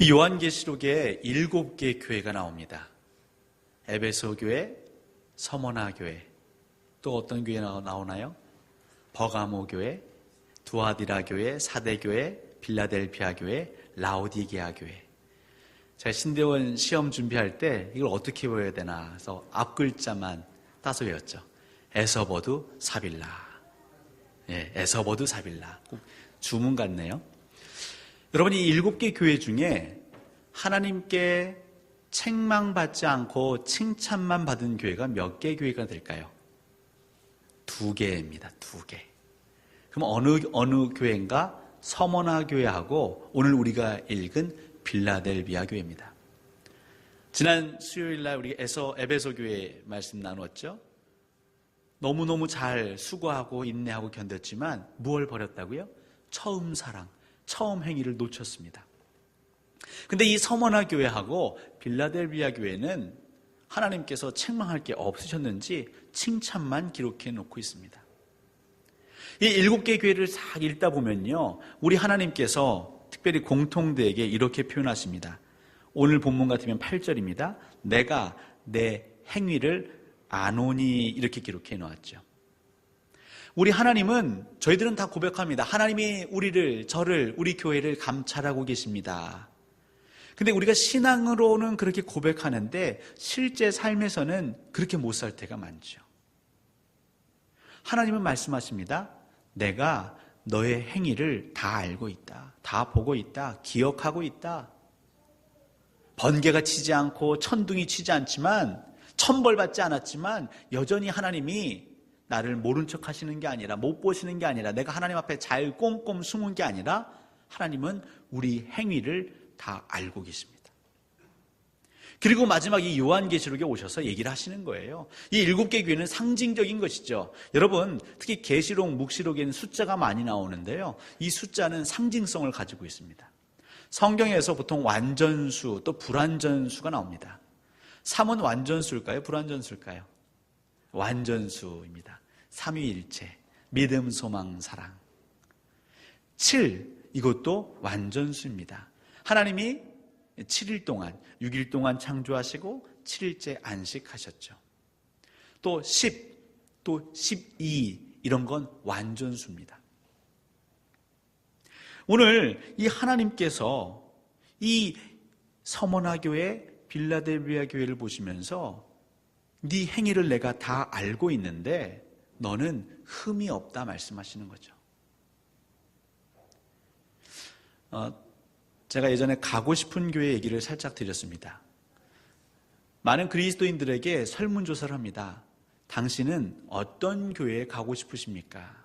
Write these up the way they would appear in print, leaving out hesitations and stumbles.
이 요한계시록에 7개의 교회가 나옵니다. 에베소 교회, 서머나 교회, 또 어떤 교회 나오나요? 버가모 교회, 두아디라 교회, 사대 교회, 빌라델피아 교회, 라오디게아 교회. 제가 신대원 시험 준비할 때 이걸 어떻게 외워야 되나 해서 앞 글자만 따서 외웠죠. 에서버두 사빌라. 예, 에서버두 사빌라. 꼭 주문 같네요. 여러분, 이 7개 교회 중에 하나님께 책망받지 않고 칭찬만 받은 교회가 몇 개 교회가 될까요? 2개입니다. 2개. 그럼 어느 교회인가? 서머나 교회하고 오늘 우리가 읽은 빌라델비아 교회입니다. 지난 수요일날 우리 에베소 교회 말씀 나누었죠? 너무너무 잘 수고하고 인내하고 견뎠지만 무엇을 버렸다고요? 처음 사랑, 처음 행위를 놓쳤습니다. 근데 이 서머나 교회하고 빌라델비아 교회는 하나님께서 책망할 게 없으셨는지 칭찬만 기록해 놓고 있습니다. 이 7개 교회를 싹 읽다 보면요, 우리 하나님께서 특별히 공통되게 이렇게 표현하십니다. 오늘 본문 같으면 8절입니다. 내가 내 행위를 아노니, 이렇게 기록해 놓았죠. 우리 하나님은, 저희들은 다 고백합니다. 하나님이 저를, 우리 교회를 감찰하고 계십니다. 근데 우리가 신앙으로는 그렇게 고백하는데 실제 삶에서는 그렇게 못 살 때가 많죠. 하나님은 말씀하십니다. 내가 너의 행위를 다 알고 있다. 다 보고 있다. 기억하고 있다. 번개가 치지 않고 천둥이 치지 않지만, 천벌받지 않았지만 여전히 하나님이 나를 모른 척 하시는 게 아니라, 못 보시는 게 아니라, 내가 하나님 앞에 잘 꼼꼼 숨은 게 아니라 하나님은 우리 행위를 다 알고 계십니다. 그리고 마지막 이 요한계시록에 오셔서 얘기를 하시는 거예요. 이 7개 교회는 상징적인 것이죠. 여러분, 특히 계시록, 묵시록에는 숫자가 많이 나오는데요, 이 숫자는 상징성을 가지고 있습니다. 성경에서 보통 완전수 또 불완전수가 나옵니다. 3은 완전수일까요? 불완전수일까요? 완전수입니다. 삼위일체, 믿음, 소망, 사랑. 7, 이것도 완전수입니다. 하나님이 7일 동안, 6일 동안 창조하시고 7일째 안식하셨죠. 또 10, 또 12, 이런 건 완전수입니다. 오늘 이 하나님께서 이 서머나 교회, 빌라델비아 교회를 보시면서 네 행위를 내가 다 알고 있는데 너는 흠이 없다 말씀하시는 거죠. 제가 예전에 가고 싶은 교회 얘기를 살짝 드렸습니다. 많은 그리스도인들에게 설문조사를 합니다. 당신은 어떤 교회에 가고 싶으십니까?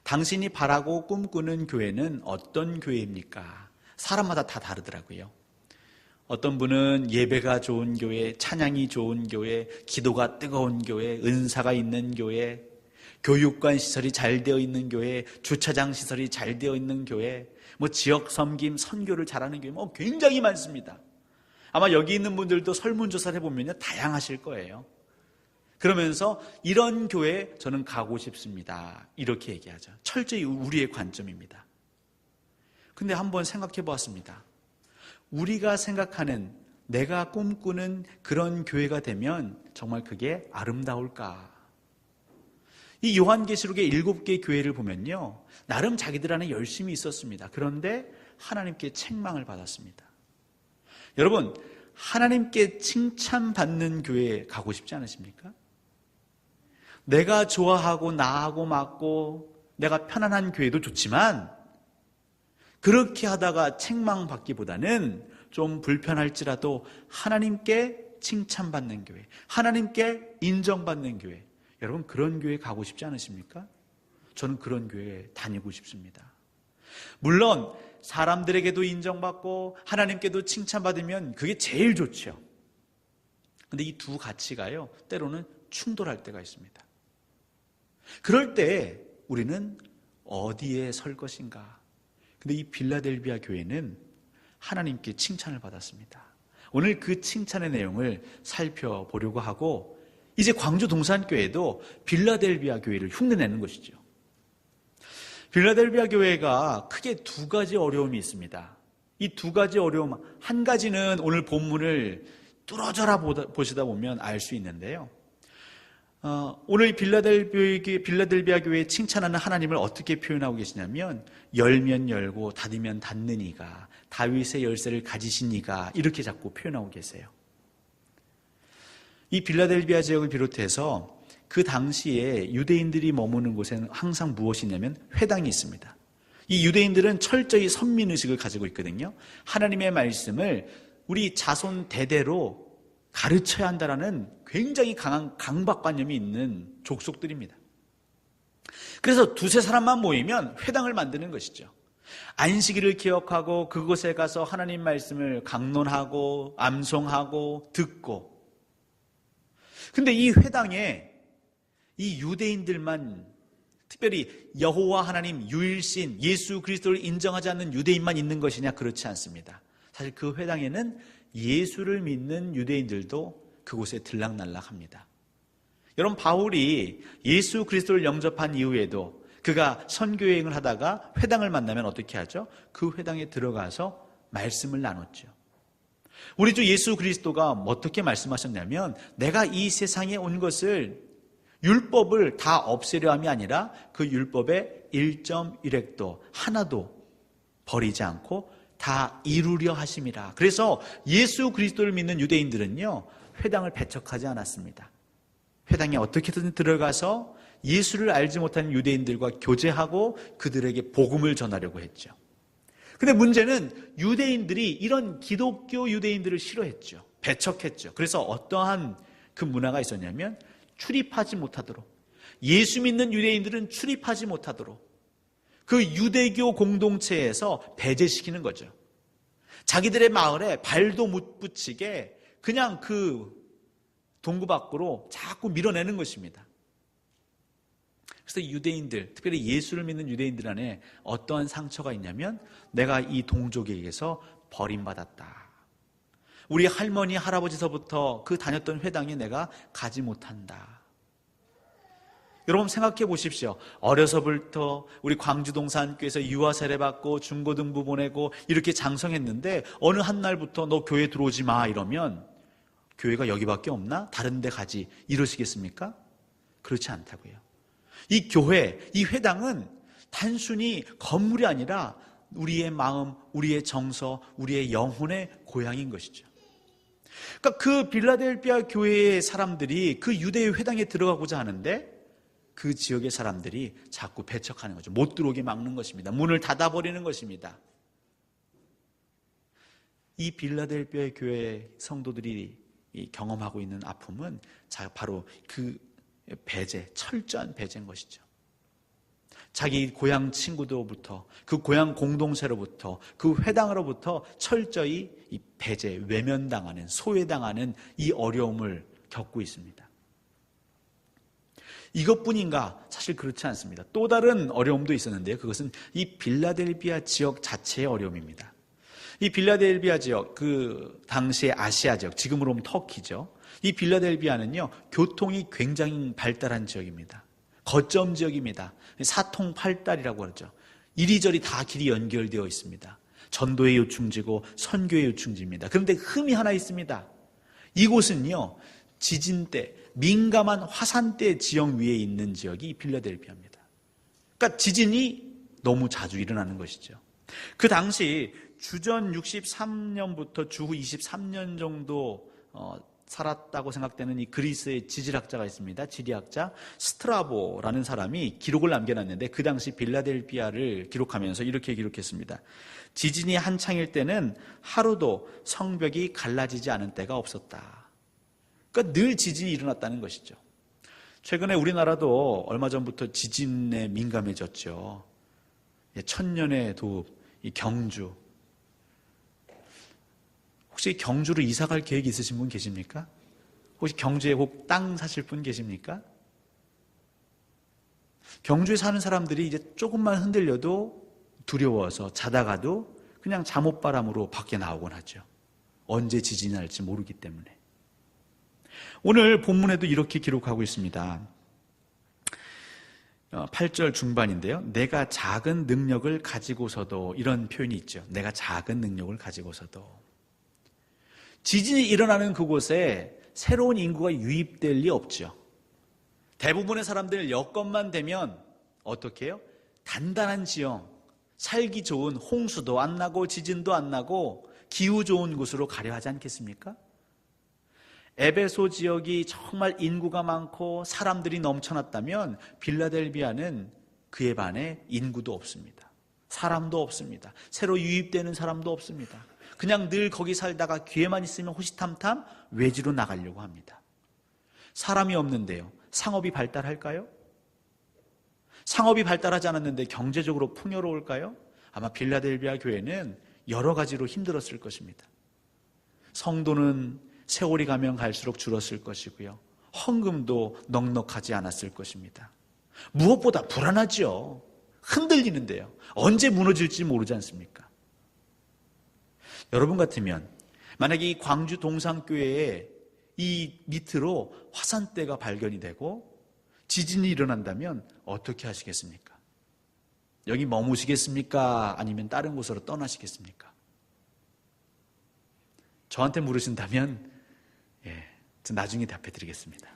당신이 바라고 꿈꾸는 교회는 어떤 교회입니까? 사람마다 다 다르더라고요. 어떤 분은 예배가 좋은 교회, 찬양이 좋은 교회, 기도가 뜨거운 교회, 은사가 있는 교회, 교육관 시설이 잘 되어 있는 교회, 주차장 시설이 잘 되어 있는 교회, 지역 섬김, 선교를 잘하는 교회, 굉장히 많습니다. 아마 여기 있는 분들도 설문조사를 해보면 다양하실 거예요. 그러면서 이런 교회 저는 가고 싶습니다. 이렇게 얘기하죠. 철저히 우리의 관점입니다. 근데 한번 생각해 보았습니다. 우리가 생각하는, 내가 꿈꾸는 그런 교회가 되면 정말 그게 아름다울까? 이 요한계시록의 7개 교회를 보면요, 나름 자기들 안에 열심히 있었습니다. 그런데 하나님께 책망을 받았습니다. 여러분, 하나님께 칭찬받는 교회에 가고 싶지 않으십니까? 내가 좋아하고 나하고 맞고 내가 편안한 교회도 좋지만 그렇게 하다가 책망받기보다는 좀 불편할지라도 하나님께 칭찬받는 교회, 하나님께 인정받는 교회, 여러분 그런 교회 가고 싶지 않으십니까? 저는 그런 교회 다니고 싶습니다. 물론 사람들에게도 인정받고 하나님께도 칭찬받으면 그게 제일 좋죠. 근데 이 두 가치가요, 때로는 충돌할 때가 있습니다. 그럴 때 우리는 어디에 설 것인가? 근데 이 빌라델비아 교회는 하나님께 칭찬을 받았습니다. 오늘 그 칭찬의 내용을 살펴보려고 하고, 이제 광주 동산교회도 빌라델비아 교회를 흉내내는 것이죠. 빌라델비아 교회가 크게 두 가지 어려움이 있습니다. 이 두 가지 어려움, 한 가지는 오늘 본문을 뚫어져라 보시다 보면 알 수 있는데요. 오늘 빌라델비아 교회에 칭찬하는 하나님을 어떻게 표현하고 계시냐면 열면 열고 닫으면 닫는 이가, 다윗의 열쇠를 가지신 이가, 이렇게 자꾸 표현하고 계세요. 이 빌라델비아 지역을 비롯해서 그 당시에 유대인들이 머무는 곳에는 항상 무엇이냐면 회당이 있습니다. 이 유대인들은 철저히 선민의식을 가지고 있거든요. 하나님의 말씀을 우리 자손 대대로 가르쳐야 한다는 굉장히 강한 강박관념이 있는 족속들입니다. 그래서 두세 사람만 모이면 회당을 만드는 것이죠. 안식일을 기억하고 그곳에 가서 하나님 말씀을 강론하고 암송하고 듣고. 근데 이 회당에 이 유대인들만, 특별히 여호와 하나님 유일신 예수 그리스도를 인정하지 않는 유대인만 있는 것이냐? 그렇지 않습니다. 사실 그 회당에는 예수를 믿는 유대인들도 그곳에 들락날락합니다. 여러분, 바울이 예수 그리스도를 영접한 이후에도 그가 선교여행을 하다가 회당을 만나면 어떻게 하죠? 그 회당에 들어가서 말씀을 나눴죠. 우리 주 예수 그리스도가 어떻게 말씀하셨냐면 내가 이 세상에 온 것을 율법을 다 없애려 함이 아니라 그 율법의 1.1획도 하나도 버리지 않고 다 이루려 하심이라. 그래서 예수 그리스도를 믿는 유대인들은요, 회당을 배척하지 않았습니다. 회당에 어떻게든 들어가서 예수를 알지 못하는 유대인들과 교제하고 그들에게 복음을 전하려고 했죠. 근데 문제는 유대인들이 이런 기독교 유대인들을 싫어했죠. 배척했죠. 그래서 어떠한 그 문화가 있었냐면 출입하지 못하도록, 예수 믿는 유대인들은 출입하지 못하도록 그 유대교 공동체에서 배제시키는 거죠. 자기들의 마을에 발도 못 붙이게 그냥 그 동구 밖으로 자꾸 밀어내는 것입니다. 그래서 유대인들, 특별히 예수를 믿는 유대인들 안에 어떠한 상처가 있냐면 내가 이 동족에게서 버림받았다. 우리 할머니, 할아버지서부터 그 다녔던 회당에 내가 가지 못한다. 여러분 생각해 보십시오. 어려서부터 우리 광주동산교회에서 유아 세례받고 중고등부 보내고 이렇게 장성했는데 어느 한 날부터 너 교회 들어오지 마 이러면 교회가 여기밖에 없나? 다른 데 가지 이러시겠습니까? 그렇지 않다고요. 이 교회, 이 회당은 단순히 건물이 아니라 우리의 마음, 우리의 정서, 우리의 영혼의 고향인 것이죠. 그러니까 그 빌라델비아 교회의 사람들이 그 유대의 회당에 들어가고자 하는데 그 지역의 사람들이 자꾸 배척하는 거죠. 못 들어오게 막는 것입니다. 문을 닫아버리는 것입니다. 이 빌라델비아 교회 성도들이 경험하고 있는 아픔은 바로 그 배제, 철저한 배제인 것이죠. 자기 고향 친구들로부터, 그 고향 공동체로부터, 그 회당으로부터 철저히 이 배제, 외면당하는, 소외당하는 이 어려움을 겪고 있습니다. 이것뿐인가? 사실 그렇지 않습니다. 또 다른 어려움도 있었는데요. 그것은 이 빌라델비아 지역 자체의 어려움입니다. 이 빌라델비아 지역, 그 당시의 아시아 지역, 지금으로 보면 터키죠. 이 빌라델비아는요, 교통이 굉장히 발달한 지역입니다. 거점 지역입니다. 사통팔달이라고 그러죠. 이리저리 다 길이 연결되어 있습니다. 전도의 요충지고 선교의 요충지입니다. 그런데 흠이 하나 있습니다. 이곳은요, 지진 때, 민감한 화산대 지형 위에 있는 지역이 빌라델비아입니다. 그러니까 지진이 너무 자주 일어나는 것이죠. 그 당시 주전 63년부터 주후 23년 정도 살았다고 생각되는 이 그리스의 지질학자가 있습니다. 지리학자 스트라보라는 사람이 기록을 남겨놨는데 그 당시 빌라델비아를 기록하면서 이렇게 기록했습니다. 지진이 한창일 때는 하루도 성벽이 갈라지지 않은 때가 없었다. 그러니까 늘 지진이 일어났다는 것이죠. 최근에 우리나라도 얼마 전부터 지진에 민감해졌죠. 천년의 도읍, 이 경주. 혹시 경주로 이사 갈 계획 있으신 분 계십니까? 혹시 경주에 혹 땅 사실 분 계십니까? 경주에 사는 사람들이 이제 조금만 흔들려도 두려워서 자다가도 그냥 잠옷바람으로 밖에 나오곤 하죠. 언제 지진이 날지 모르기 때문에. 오늘 본문에도 이렇게 기록하고 있습니다. 8절 중반인데요. 내가 작은 능력을 가지고서도, 이런 표현이 있죠. 내가 작은 능력을 가지고서도. 지진이 일어나는 그곳에 새로운 인구가 유입될 리 없죠. 대부분의 사람들 여건만 되면 어떻게 해요? 단단한 지형, 살기 좋은, 홍수도 안 나고 지진도 안 나고 기후 좋은 곳으로 가려 하지 않겠습니까? 에베소 지역이 정말 인구가 많고 사람들이 넘쳐났다면 빌라델비아는 그에 반해 인구도 없습니다. 사람도 없습니다. 새로 유입되는 사람도 없습니다. 그냥 늘 거기 살다가 기회만 있으면 호시탐탐 외지로 나가려고 합니다. 사람이 없는데요, 상업이 발달할까요? 상업이 발달하지 않았는데 경제적으로 풍요로울까요? 아마 빌라델비아 교회는 여러 가지로 힘들었을 것입니다. 성도는 세월이 가면 갈수록 줄었을 것이고요. 헌금도 넉넉하지 않았을 것입니다. 무엇보다 불안하죠. 흔들리는데요. 언제 무너질지 모르지 않습니까? 여러분 같으면 만약에 이 광주 동산교회에 이 밑으로 화산대가 발견이 되고 지진이 일어난다면 어떻게 하시겠습니까? 여기 머무시겠습니까? 아니면 다른 곳으로 떠나시겠습니까? 저한테 물으신다면 나중에 답해드리겠습니다.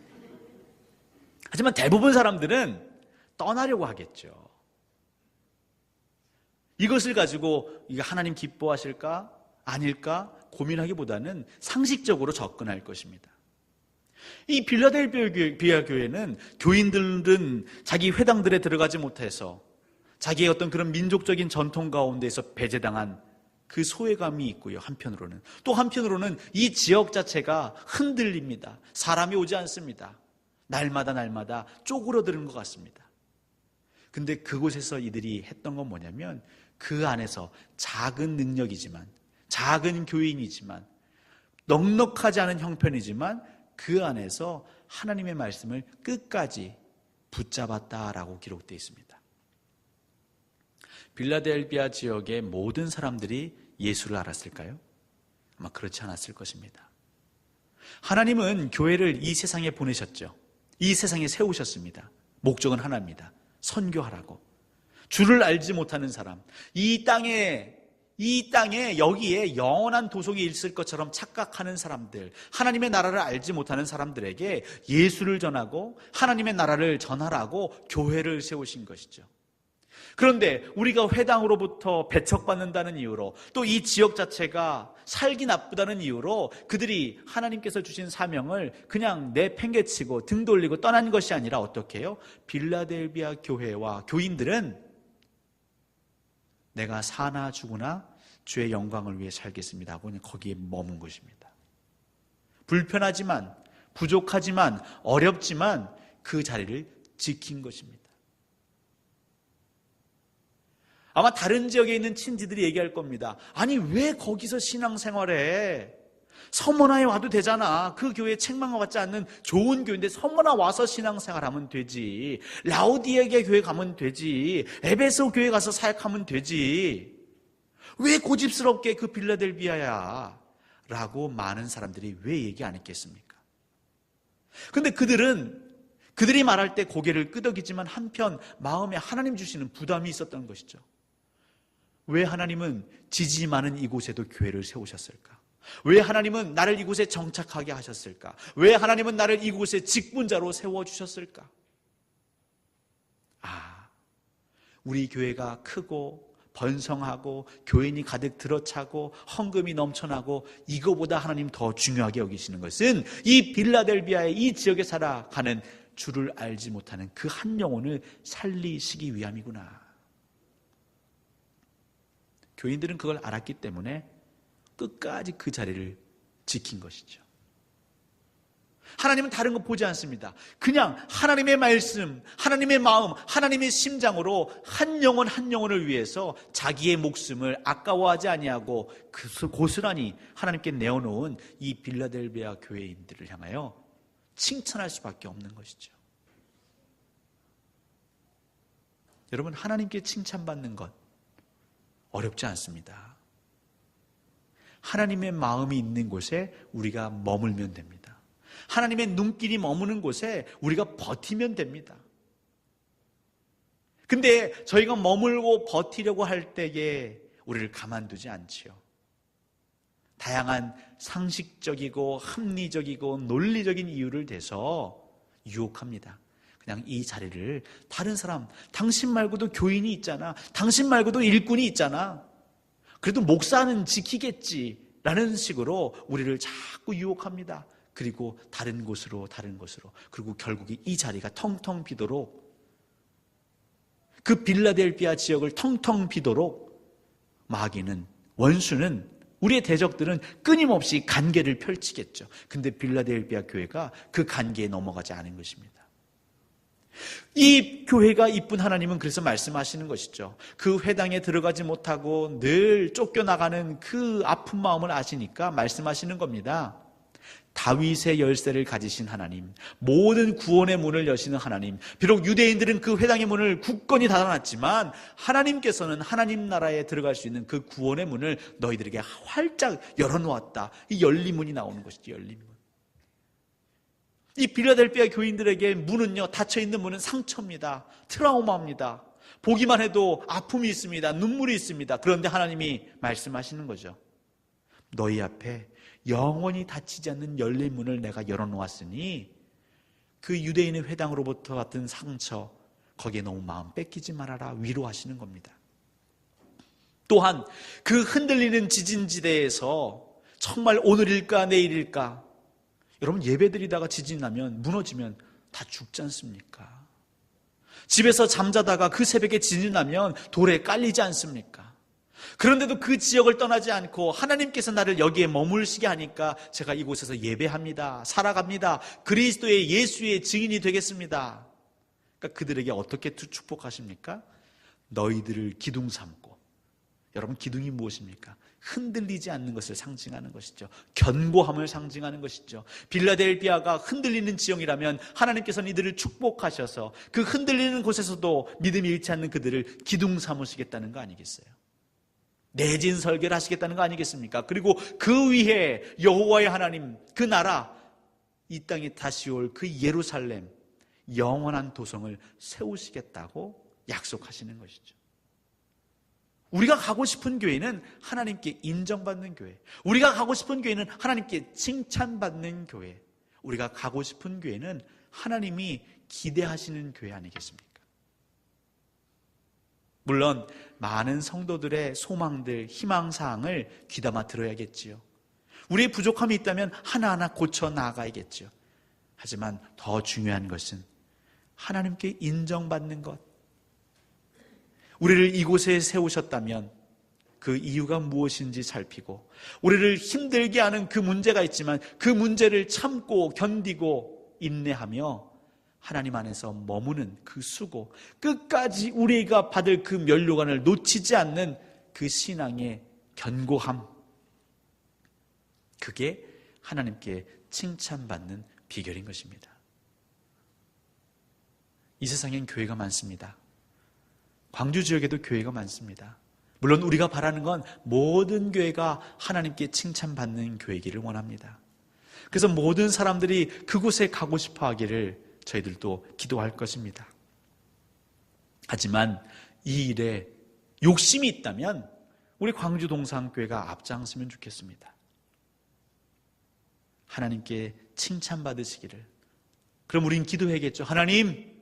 하지만 대부분 사람들은 떠나려고 하겠죠. 이것을 가지고 이게 하나님 기뻐하실까? 아닐까? 고민하기보다는 상식적으로 접근할 것입니다. 이 빌라델비아 교회는 교인들은 자기 회당들에 들어가지 못해서 자기의 어떤 그런 민족적인 전통 가운데서 배제당한 그 소외감이 있고요. 한편으로는 또 한편으로는 이 지역 자체가 흔들립니다. 사람이 오지 않습니다. 날마다 쪼그러드는 것 같습니다. 근데 그곳에서 이들이 했던 건 뭐냐면 그 안에서 작은 능력이지만, 작은 교인이지만, 넉넉하지 않은 형편이지만 그 안에서 하나님의 말씀을 끝까지 붙잡았다라고 기록되어 있습니다. 빌라델비아 지역의 모든 사람들이 예수를 알았을까요? 아마 그렇지 않았을 것입니다. 하나님은 교회를 이 세상에 보내셨죠. 이 세상에 세우셨습니다. 목적은 하나입니다. 선교하라고. 주를 알지 못하는 사람, 이 땅에 여기에 영원한 도속이 있을 것처럼 착각하는 사람들, 하나님의 나라를 알지 못하는 사람들에게 예수를 전하고 하나님의 나라를 전하라고 교회를 세우신 것이죠. 그런데 우리가 회당으로부터 배척받는다는 이유로, 또 이 지역 자체가 살기 나쁘다는 이유로 그들이 하나님께서 주신 사명을 그냥 내팽개치고 등 돌리고 떠난 것이 아니라 어떻게 해요? 빌라델비아 교회와 교인들은 내가 사나 죽으나 주의 영광을 위해 살겠습니다 하고 거기에 머문 것입니다. 불편하지만, 부족하지만, 어렵지만 그 자리를 지킨 것입니다. 아마 다른 지역에 있는 친지들이 얘기할 겁니다. 아니 왜 거기서 신앙생활해? 서머나에 와도 되잖아. 그 교회 책망과 같지 않는 좋은 교회인데 서머나 와서 신앙생활하면 되지. 라오디게아 교회 가면 되지. 에베소 교회 가서 사역하면 되지. 왜 고집스럽게 그 빌라델비아야? 라고 많은 사람들이 왜 얘기 안 했겠습니까? 근데 그들이 말할 때 고개를 끄덕이지만 한편 마음에 하나님 주시는 부담이 있었던 것이죠. 왜 하나님은 지지 많은 이곳에도 교회를 세우셨을까? 왜 하나님은 나를 이곳에 정착하게 하셨을까? 왜 하나님은 나를 이곳에 직분자로 세워주셨을까? 우리 교회가 크고 번성하고 교인이 가득 들어차고 헌금이 넘쳐나고 이거보다 하나님 더 중요하게 여기시는 것은 이 빌라델비아의 이 지역에 살아가는 주를 알지 못하는 그 한 영혼을 살리시기 위함이구나. 교인들은 그걸 알았기 때문에 끝까지 그 자리를 지킨 것이죠. 하나님은 다른 거 보지 않습니다. 그냥 하나님의 말씀, 하나님의 마음, 하나님의 심장으로 한 영혼 한 영혼을 위해서 자기의 목숨을 아까워하지 아니하고 고스란히 하나님께 내어놓은 이 빌라델비아 교회인들을 향하여 칭찬할 수밖에 없는 것이죠. 여러분, 하나님께 칭찬받는 것 어렵지 않습니다. 하나님의 마음이 있는 곳에 우리가 머물면 됩니다. 하나님의 눈길이 머무는 곳에 우리가 버티면 됩니다. 근데 저희가 머물고 버티려고 할 때에 우리를 가만두지 않지요. 다양한 상식적이고 합리적이고 논리적인 이유를 대서 유혹합니다. 그냥 이 자리를 다른 사람, 당신 말고도 교인이 있잖아, 당신 말고도 일꾼이 있잖아, 그래도 목사는 지키겠지 라는 식으로 우리를 자꾸 유혹합니다. 그리고 다른 곳으로, 그리고 결국에 이 자리가 텅텅 비도록, 그 빌라델비아 지역을 텅텅 비도록 마귀는, 원수는, 우리의 대적들은 끊임없이 간계를 펼치겠죠. 근데 빌라델비아 교회가 그 간계에 넘어가지 않은 것입니다. 이 교회가 이쁜 하나님은 그래서 말씀하시는 것이죠. 그 회당에 들어가지 못하고 늘 쫓겨나가는 그 아픈 마음을 아시니까 말씀하시는 겁니다. 다윗의 열쇠를 가지신 하나님, 모든 구원의 문을 여시는 하나님, 비록 유대인들은 그 회당의 문을 굳건히 닫아놨지만 하나님께서는 하나님 나라에 들어갈 수 있는 그 구원의 문을 너희들에게 활짝 열어놓았다. 이 열린 문이 나오는 것이죠. 열린 문. 이 빌라델비아 교인들에게 문은요, 닫혀있는 문은 상처입니다. 트라우마입니다. 보기만 해도 아픔이 있습니다. 눈물이 있습니다. 그런데 하나님이 말씀하시는 거죠. 너희 앞에 영원히 닫히지 않는 열린 문을 내가 열어놓았으니 그 유대인의 회당으로부터 받은 상처, 거기에 너무 마음 뺏기지 말아라, 위로하시는 겁니다. 또한 그 흔들리는 지진지대에서 정말 오늘일까 내일일까, 여러분 예배드리다가 지진이 나면, 무너지면 다 죽지 않습니까? 집에서 잠자다가 그 새벽에 지진이 나면 돌에 깔리지 않습니까? 그런데도 그 지역을 떠나지 않고 하나님께서 나를 여기에 머물시게 하니까 제가 이곳에서 예배합니다. 살아갑니다. 그리스도의 예수의 증인이 되겠습니다. 그러니까 그들에게 어떻게 축복하십니까? 너희들을 기둥 삼고. 여러분, 기둥이 무엇입니까? 흔들리지 않는 것을 상징하는 것이죠. 견고함을 상징하는 것이죠. 빌라델비아가 흔들리는 지형이라면 하나님께서는 이들을 축복하셔서 그 흔들리는 곳에서도 믿음이 잃지 않는 그들을 기둥 삼으시겠다는 거 아니겠어요? 내진 설계를 하시겠다는 거 아니겠습니까? 그리고 그 위에 여호와의 하나님, 그 나라, 이 땅에 다시 올 그 예루살렘, 영원한 도성을 세우시겠다고 약속하시는 것이죠. 우리가 가고 싶은 교회는 하나님께 인정받는 교회, 우리가 가고 싶은 교회는 하나님께 칭찬받는 교회, 우리가 가고 싶은 교회는 하나님이 기대하시는 교회 아니겠습니까? 물론 많은 성도들의 소망들, 희망사항을 귀담아 들어야겠지요. 우리의 부족함이 있다면 하나하나 고쳐 나아가야겠죠. 하지만 더 중요한 것은 하나님께 인정받는 것. 우리를 이곳에 세우셨다면 그 이유가 무엇인지 살피고, 우리를 힘들게 하는 그 문제가 있지만 그 문제를 참고 견디고 인내하며 하나님 안에서 머무는 그 수고, 끝까지 우리가 받을 그 면류관을 놓치지 않는 그 신앙의 견고함, 그게 하나님께 칭찬받는 비결인 것입니다. 이 세상엔 교회가 많습니다. 광주 지역에도 교회가 많습니다. 물론 우리가 바라는 건 모든 교회가 하나님께 칭찬받는 교회이기를 원합니다. 그래서 모든 사람들이 그곳에 가고 싶어 하기를 저희들도 기도할 것입니다. 하지만 이 일에 욕심이 있다면 우리 광주 동산교회가 앞장서면 좋겠습니다. 하나님께 칭찬받으시기를. 그럼 우린 기도해야겠죠. 하나님,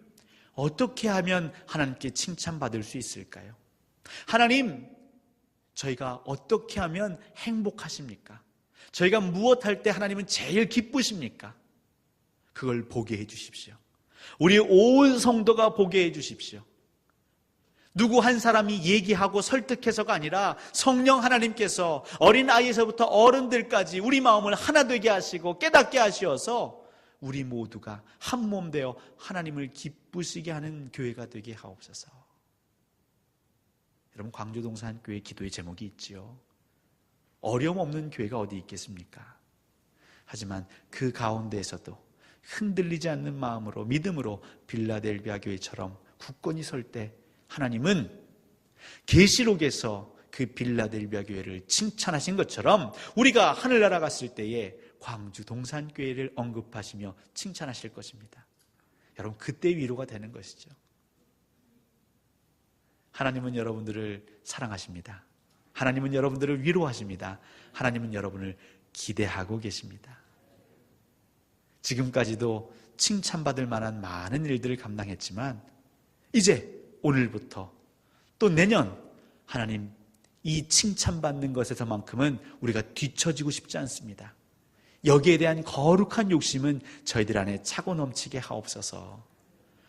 어떻게 하면 하나님께 칭찬받을 수 있을까요? 하나님, 저희가 어떻게 하면 행복하십니까? 저희가 무엇할 때 하나님은 제일 기쁘십니까? 그걸 보게 해 주십시오. 우리 온 성도가 보게 해 주십시오. 누구 한 사람이 얘기하고 설득해서가 아니라 성령 하나님께서 어린아이에서부터 어른들까지 우리 마음을 하나 되게 하시고 깨닫게 하시어서 우리 모두가 한 몸 되어 하나님을 기쁘시게 하는 교회가 되게 하옵소서. 여러분, 광주동산교회 기도의 제목이 있지요. 어려움 없는 교회가 어디 있겠습니까? 하지만 그 가운데에서도 흔들리지 않는 마음으로, 믿음으로 빌라델비아 교회처럼 굳건히 설 때 하나님은 계시록에서 그 빌라델비아 교회를 칭찬하신 것처럼 우리가 하늘나라 갔을 때에 광주 동산교회를 언급하시며 칭찬하실 것입니다. 여러분, 그때 위로가 되는 것이죠. 하나님은 여러분들을 사랑하십니다. 하나님은 여러분들을 위로하십니다. 하나님은 여러분을 기대하고 계십니다. 지금까지도 칭찬받을 만한 많은 일들을 감당했지만 이제 오늘부터 또 내년 하나님 이 칭찬받는 것에서만큼은 우리가 뒤처지고 싶지 않습니다. 여기에 대한 거룩한 욕심은 저희들 안에 차고 넘치게 하옵소서.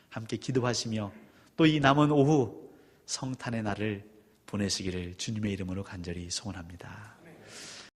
함께 기도하시며 또 이 남은 오후 성탄의 날을 보내시기를 주님의 이름으로 간절히 소원합니다.